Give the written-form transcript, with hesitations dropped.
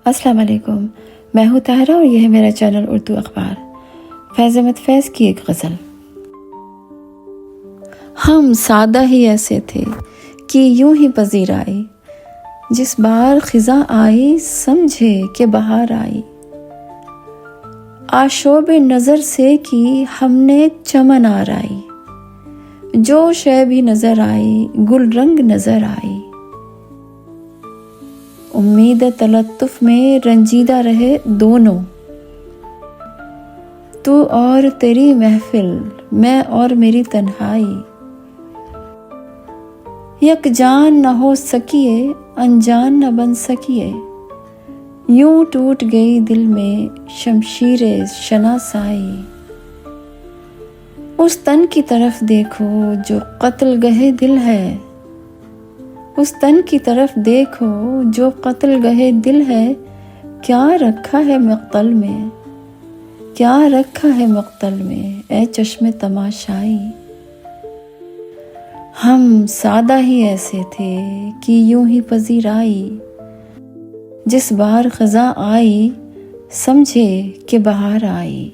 अस्सलाम वालेकुम। मैं हूँ ताहरा और यह है मेरा चैनल उर्दू अखबार। फैज़ अहमद फैज़ की एक गज़ल। हम सादा ही ऐसे थे कि यूं ही पजीर आए, जिस बार खिज़ा आई समझे कि बहार आई। आशोब नज़र से की हमने चमन आराई, जो शय भी नज़र आई गुल रंग नज़र आई। उम्मीद तलत्तुफ में रंजीदा रहे दोनों, तू और तेरी महफिल मैं और मेरी तन्हाई। यकजान न हो सकिए अनजान न बन सकिए, यूं टूट गई दिल में शमशीरे शनासाई। उस तन की तरफ देखो जो कत्ल गहे दिल है, उस तन की तरफ देखो जो कत्ल गहे दिल है। क्या रखा है मक़तल में, क्या रखा है मक़तल में ए चश्मे तमाशाई। हम सादा ही ऐसे थे कि यूं ही पजीर आई, जिस बार ख़ज़ा आई समझे कि बहार आई।